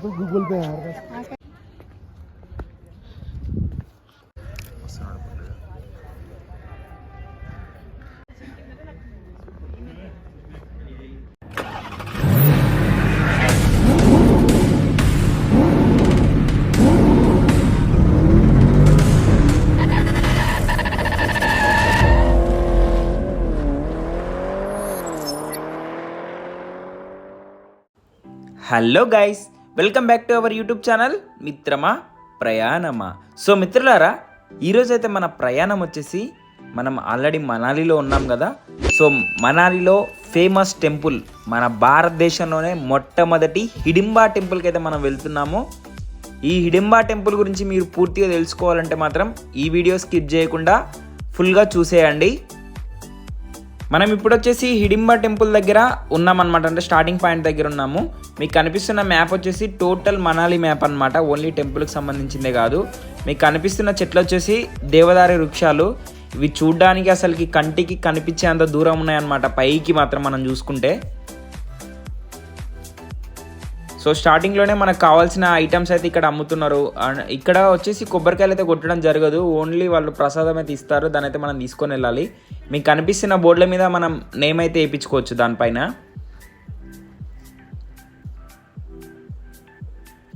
Google पे hello guys, welcome back to our YouTube channel మిత్రమా ప్రయాణమా. So మిత్రులారా, ఈరోజు అయితే మన ప్రయాణం వచ్చేసి మనం ఆల్రెడీ మనాలిలో ఉన్నాం కదా. సో మనాలిలో ఫేమస్ టెంపుల్, మన భారతదేశంలోనే మొట్టమొదటి హిడింబా టెంపుల్కి అయితే మనం వెళ్తున్నాము. ఈ హిడింబా టెంపుల్ గురించి మీరు పూర్తిగా తెలుసుకోవాలంటే మాత్రం ఈ వీడియో స్కిప్ చేయకుండా ఫుల్గా చూసేయండి. మనం ఇప్పుడు వచ్చేసి హిడింబా టెంపుల్ దగ్గర ఉన్నామన్నమాట, అంటే స్టార్టింగ్ పాయింట్ దగ్గర ఉన్నాము. మీకు కనిపిస్తున్న మ్యాప్ వచ్చేసి టోటల్ మనాలి మ్యాప్ అనమాట, ఓన్లీ టెంపుల్కి సంబంధించిందే కాదు. మీకు కనిపిస్తున్న చెట్లు వచ్చేసి దేవదారి వృక్షాలు. ఇవి చూడ్డానికి అసలుకి కంటికి కనిపించేంత దూరం ఉన్నాయన్నమాట, పైకి మాత్రం మనం చూసుకుంటే. సో స్టార్టింగ్లోనే మనకు కావాల్సిన ఐటమ్స్ అయితే ఇక్కడ అమ్ముతున్నారు. ఇక్కడ వచ్చేసి కొబ్బరికాయలు అయితే కొట్టడం జరగదు, ఓన్లీ వాళ్ళు ప్రసాదం అయితే ఇస్తారు, దాని అయితే మనం తీసుకొని వెళ్ళాలి. మీకు కనిపిస్తున్న బోర్డుల మీద మనం నేమ్ అయితే వేయించుకోవచ్చు దానిపైన.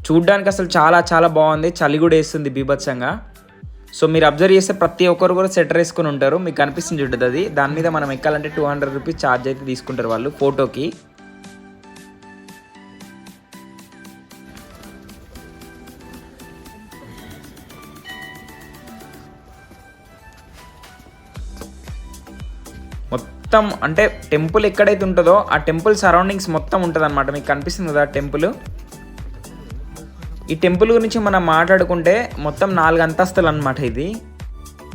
చూడ్డానికి అసలు చాలా చాలా బాగుంది, చలి కూడా వేస్తుంది బీభత్సంగా. సో మీరు అబ్జర్వ్ చేస్తే ప్రతి ఒక్కరు కూడా స్వెటర్ వేసుకొని ఉంటారు. మీకు కనిపిస్తుంది చూడదు అది, దాని మీద మనం ఎక్కాలంటే 200 రూపీస్ ఛార్జ్ అయితే తీసుకుంటారు వాళ్ళు ఫోటోకి. మొత్తం అంటే టెంపుల్ ఎక్కడైతే ఉంటుందో ఆ టెంపుల్ సరౌండింగ్స్ మొత్తం ఉంటుంది అనమాట. మీకు కనిపిస్తుంది కదా టెంపుల్. ఈ టెంపుల్ గురించి మనం మాట్లాడుకుంటే మొత్తం 4 అంతస్తులు అనమాట. ఇది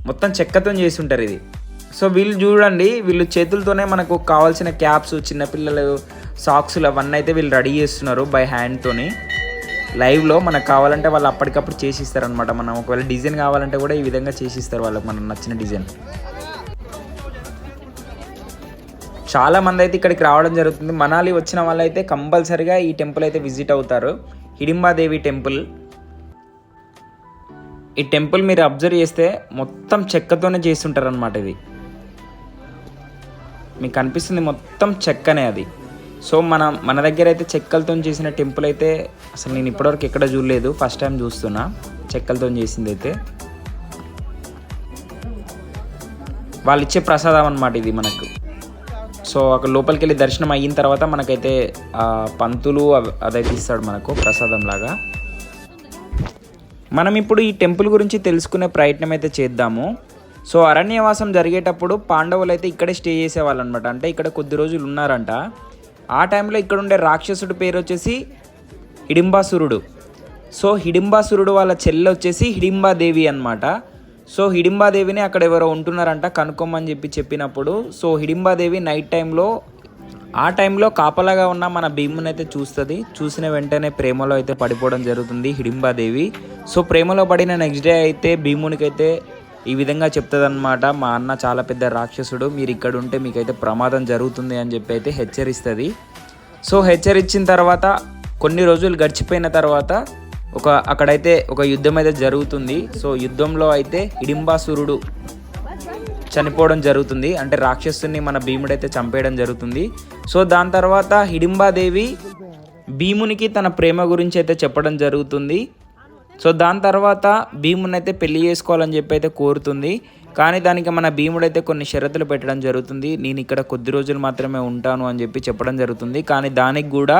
మొత్తం చెక్కతో చేసి ఉంటారు ఇది. సో వీళ్ళు చూడండి, వీళ్ళు చేతులతోనే మనకు కావాల్సిన క్యాప్స్, చిన్నపిల్లలు సాక్స్లు అవన్నీ అయితే వీళ్ళు రెడీ చేస్తున్నారు బై హ్యాండ్తోని. లైవ్లో మనకు కావాలంటే వాళ్ళు అప్పటికప్పుడు చేసిస్తారు అనమాట. మనం ఒకవేళ డిజైన్ కావాలంటే కూడా ఈ విధంగా చేసిస్తారు వాళ్ళకి మనం నచ్చిన డిజైన్. చాలా మంది అయితే ఇక్కడికి రావడం జరుగుతుంది. మనాలి వచ్చిన వాళ్ళు అయితే కంపల్సరిగా ఈ టెంపుల్ అయితే విజిట్ అవుతారు, హిడింబాదేవి టెంపుల్. ఈ టెంపుల్ మీరు అబ్జర్వ్ చేస్తే మొత్తం చెక్కతోనే చేస్తుంటారు అనమాట. ఇది మీకు కనిపిస్తుంది మొత్తం చెక్కనే అది. సో మన దగ్గర అయితే చెక్కలతో చేసిన టెంపుల్ అయితే అసలు నేను ఇప్పటివరకు ఎక్కడ చూడలేదు, ఫస్ట్ టైం చూస్తున్నా చెక్కలతో చేసింది అయితే. వాళ్ళు ఇచ్చే ప్రసాదం అనమాట ఇది మనకు. సో అక్కడ లోపలికి వెళ్ళి దర్శనం అయిన తర్వాత మనకైతే పంతులు అదైతే ఇస్తాడు మనకు ప్రసాదం లాగా. మనం ఇప్పుడు ఈ టెంపుల్ గురించి తెలుసుకునే ప్రయత్నం అయితే చేద్దాము. సో అరణ్యవాసం జరిగేటప్పుడు పాండవులు అయితే ఇక్కడే స్టే చేసేవాళ్ళు అనమాట, అంటే ఇక్కడ కొద్ది రోజులు ఉన్నారంట. ఆ టైంలో ఇక్కడ ఉండే రాక్షసుడి పేరు వచ్చేసి హిడింబాసురుడు. సో హిడింబాసురుడు వాళ్ళ చెల్లె వచ్చేసి హిడింబాదేవి అనమాట. సో హిడింబాదేవిని అక్కడ ఎవరో ఉంటున్నారంట, కనుక్కోమని చెప్పినప్పుడు సో హిడింబాదేవి నైట్ టైంలో కాపలాగా ఉన్న మన భీముని అయితే చూస్తుంది. చూసిన వెంటనే ప్రేమలో అయితే పడిపోవడం జరుగుతుంది హిడింబాదేవి. సో ప్రేమలో పడిన నెక్స్ట్ డే అయితే భీమునికి అయితే ఈ విధంగా చెప్తుంది అనమాట, మా అన్న చాలా పెద్ద రాక్షసుడు, మీరు ఇక్కడ ఉంటే మీకైతే ప్రమాదం జరుగుతుంది అని చెప్పి అయితే హెచ్చరిస్తుంది. సో హెచ్చరించిన తర్వాత కొన్ని రోజులు గడిచిపోయిన తర్వాత అక్కడైతే ఒక యుద్ధం అయితే జరుగుతుంది. సో యుద్ధంలో అయితే హిడింబాసురుడు చనిపోవడం జరుగుతుంది, అంటే రాక్షసుని మన భీముడైతే చంపేయడం జరుగుతుంది. సో దాని తర్వాత హిడింబాదేవి భీమునికి తన ప్రేమ గురించి అయితే చెప్పడం జరుగుతుంది. సో దాని తర్వాత భీముని అయితే పెళ్లి చేసుకోవాలని చెప్పి అయితే కోరుతుంది. కానీ దానికి మన భీముడైతే కొన్ని షరతులు పెట్టడం జరుగుతుంది, నేను ఇక్కడ కొద్ది రోజులు మాత్రమే ఉంటాను అని చెప్పడం జరుగుతుంది. కానీ దానికి కూడా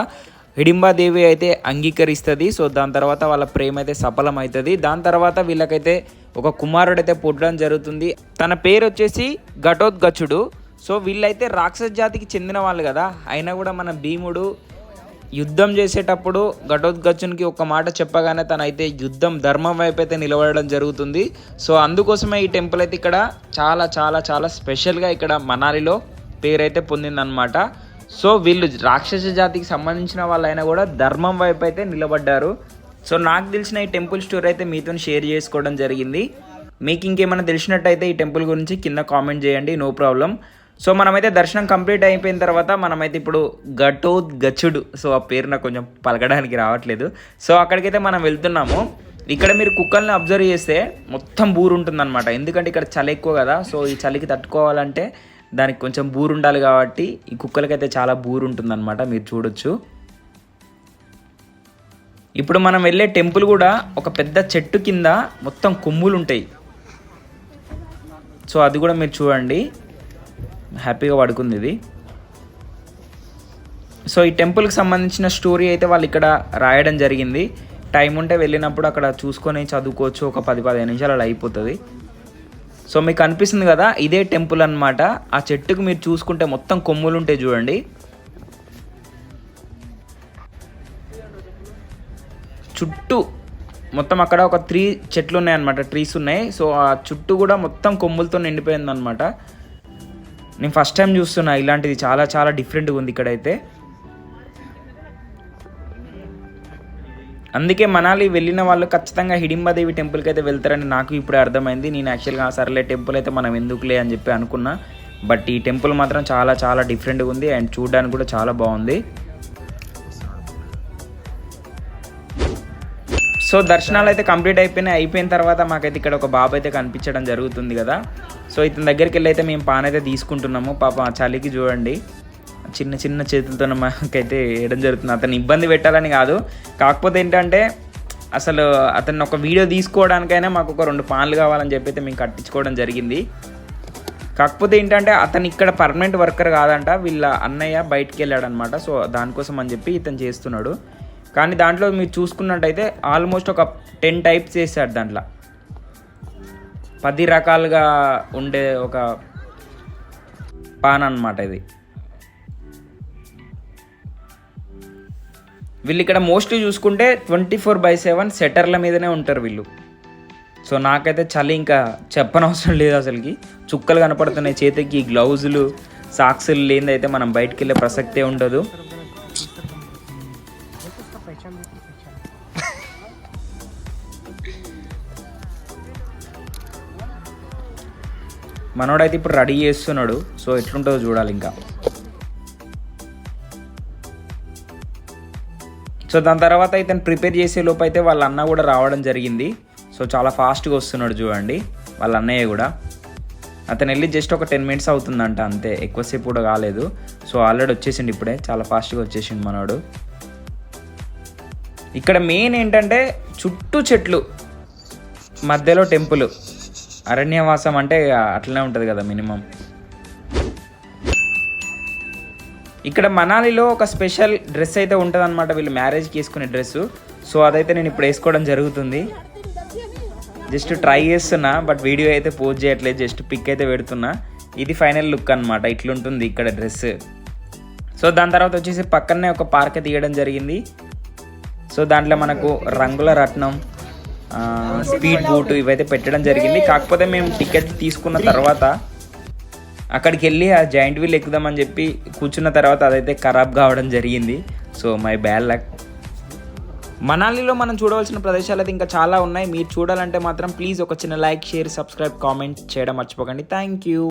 హిడింబాదేవి అయితే అంగీకరిస్తుంది. సో దాని తర్వాత వాళ్ళ ప్రేమ అయితే సఫలం అవుతుంది. దాని తర్వాత వీళ్ళకైతే ఒక కుమారుడైతే పుట్టడం జరుగుతుంది, తన పేరు వచ్చేసి ఘటోత్కచుడు. సో వీళ్ళైతే రాక్షస జాతికి చెందిన వాళ్ళు కదా, అయినా కూడా మన భీముడు యుద్ధం చేసేటప్పుడు ఘటోత్కచునికి ఒక మాట చెప్పగానే తనైతే యుద్ధం ధర్మం వైపు అయితే నిలబడడం జరుగుతుంది. సో అందుకోసమే ఈ టెంపుల్ అయితే ఇక్కడ చాలా చాలా చాలా స్పెషల్గా ఇక్కడ మనాలిలో పేరైతే పొందిందనమాట. సో వీళ్ళు రాక్షస జాతికి సంబంధించిన వాళ్ళైనా కూడా ధర్మం వైపు అయితే నిలబడ్డారు. సో నాకు తెలిసిన ఈ టెంపుల్ స్టోరీ అయితే మీతో షేర్ చేసుకోవడం జరిగింది. మీకు ఇంకేమైనా తెలిసినట్టయితే ఈ టెంపుల్ గురించి కింద కామెంట్ చేయండి, నో ప్రాబ్లం. సో మనమైతే దర్శనం కంప్లీట్ అయిపోయిన తర్వాత మనమైతే ఇప్పుడు గచ్చుడు, సో ఆ పేరు నాకు కొంచెం పలకడానికి రావట్లేదు. సో అక్కడికైతే మనం వెళ్తున్నాము. ఇక్కడ మీరు కుక్కల్ని అబ్జర్వ్ చేస్తే మొత్తం బూరు ఉంటుందన్నమాట. ఎందుకంటే ఇక్కడ చలి ఎక్కువ కదా, సో ఈ చలికి తట్టుకోవాలంటే దానికి కొంచెం బూరు ఉండాలి కాబట్టి ఈ కుక్కలకైతే చాలా బూరు ఉంటుందన్నమాట, మీరు చూడొచ్చు. ఇప్పుడు మనం వెళ్ళే టెంపుల్ కూడా ఒక పెద్ద చెట్టు కింద మొత్తం కొమ్ములు ఉంటాయి. సో అది కూడా మీరు చూడండి, హ్యాపీగా పడుకుంది ఇది. సో ఈ టెంపుల్కి సంబంధించిన స్టోరీ అయితే వాళ్ళు ఇక్కడ రాయడం జరిగింది. టైం ఉంటే వెళ్ళినప్పుడు అక్కడ చూసుకొని చదువుకోవచ్చు, ఒక 10-15 నిమిషాలు అలా అయిపోతుంది. సో మీకు అనిపిస్తుంది కదా, ఇదే టెంపుల్ అన్నమాట. ఆ చెట్టుకు మీరు చూసుకుంటే మొత్తం కొమ్ములు ఉంటాయి చూడండి. చుట్టూ మొత్తం అక్కడ ఒక 3 చెట్లు ఉన్నాయి అన్నమాట, ట్రీస్ ఉన్నాయి. సో ఆ చుట్టూ కూడా మొత్తం కొమ్ములతో నిండిపోయింది అనమాట. నేను ఫస్ట్ టైం చూస్తున్నా ఇలాంటిది, చాలా చాలా డిఫరెంట్గా ఉంది ఇక్కడైతే. అందుకే మనాలి వెళ్ళిన వాళ్ళు ఖచ్చితంగా హిడింబాదేవి టెంపుల్కి అయితే వెళ్తారని నాకు ఇప్పుడు అర్థమైంది. నేను యాక్చువల్గా సర్లే టెంపుల్ అయితే మనం ఎందుకులే అని చెప్పి అనుకున్నా, బట్ ఈ టెంపుల్ మాత్రం చాలా చాలా డిఫరెంట్గా ఉంది అండ్ చూడడానికి కూడా చాలా బాగుంది. సో దర్శనాలు అయితే కంప్లీట్ అయిపోయిన తర్వాత మాకైతే ఇక్కడ ఒక బాబు అయితే కనిపించడం జరుగుతుంది కదా. సో ఇతని దగ్గరికి వెళ్ళి అయితే మేము పాన్ అయితే తీసుకుంటున్నాము. పాప చలికి చూడండి చిన్న చిన్న చేతులతో మాకైతే వేయడం జరుగుతుంది. అతన్ని ఇబ్బంది పెట్టాలని కాదు, కాకపోతే ఏంటంటే అసలు అతన్ని ఒక వీడియో తీసుకోవడానికైనా మాకు ఒక 2 పాన్లు కావాలని చెప్పి అయితే మేము కట్టించుకోవడం జరిగింది. కాకపోతే ఏంటంటే అతను ఇక్కడ పర్మనెంట్ వర్కర్ కాదంట, వీళ్ళ అన్నయ్య బయటికి వెళ్ళాడనమాట. సో దానికోసం అని చెప్పి ఇతను చేస్తున్నాడు. కానీ దాంట్లో మీరు చూసుకున్నట్టయితే ఆల్మోస్ట్ ఒక 10 టైప్స్ చేశాడు. దాంట్లో 10 రకాలుగా ఉండే ఒక పాన్ అన్నమాట ఇది. వీళ్ళు ఇక్కడ మోస్ట్లీ చూసుకుంటే 24/7 సెటర్ల మీదనే ఉంటారు వీళ్ళు. సో నాకైతే చలి ఇంకా చెప్పనవసరం లేదు, అసలుకి చుక్కలు కనపడుతున్నాయి చేతికి. గ్లౌజులు సాక్సులు లేనిదైతే మనం బయటికి వెళ్ళే ప్రసక్తే ఉండదు. మనోడైతే ఇప్పుడు రెడీ చేస్తున్నాడు. సో ఎట్లుంటుందో చూడాలి ఇంకా. సో దాని తర్వాత ఇతను ప్రిపేర్ చేసే లోపు అయితే వాళ్ళ అన్న కూడా రావడం జరిగింది. సో చాలా ఫాస్ట్గా వస్తున్నాడు చూడండి వాళ్ళ అన్నయ్య కూడా. అతను వెళ్ళి జస్ట్ ఒక 10 మినిట్స్ అవుతుందంట అంతే, ఎక్కువసేపు కూడా కాలేదు. సో ఆల్రెడీ వచ్చేసిండు ఇప్పుడే, చాలా ఫాస్ట్గా వచ్చేసిండు మనోడు. ఇక్కడ మెయిన్ ఏంటంటే చుట్టూ చెట్లు, మధ్యలో టెంపుల్. అరణ్యవాసం అంటే అట్లనే ఉంటుంది కదా మినిమం. ఇక్కడ మనాలిలో ఒక స్పెషల్ డ్రెస్ అయితే ఉంటుంది అనమాట, వీళ్ళు మ్యారేజ్కి వేసుకునే డ్రెస్సు. సో అదైతే నేను ఇప్పుడు వేసుకోవడం జరుగుతుంది. జస్ట్ ట్రై చేస్తున్నా, బట్ వీడియో అయితే పోస్ట్ చేయట్లేదు, జస్ట్ పిక్ అయితే పెడుతున్నా. ఇది ఫైనల్ లుక్ అనమాట, ఇట్లుంటుంది ఇక్కడ డ్రెస్. సో దాని తర్వాత వచ్చేసి పక్కనే ఒక పార్క్ తీయడం జరిగింది. సో దాంట్లో మనకు రంగుల రత్నం, స్పీడ్ బోట్ ఇవైతే పెట్టడం జరిగింది. కాకపోతే మేము టికెట్ తీసుకున్న తర్వాత అక్కడికి వెళ్ళి ఆ జాయింట్ వీల్ ఎక్కుదామని చెప్పి కూర్చున్న తర్వాత అదైతే ఖరాబ్ కావడం జరిగింది. So my bad luck. మనాలిలో మనం చూడవలసిన ప్రదేశాలు అయితే ఇంకా చాలా ఉన్నాయి. మీరు చూడాలంటే మాత్రం ప్లీజ్ ఒక చిన్న లైక్, షేర్, సబ్స్క్రైబ్, కామెంట్ చేయడం మర్చిపోకండి. Thank you.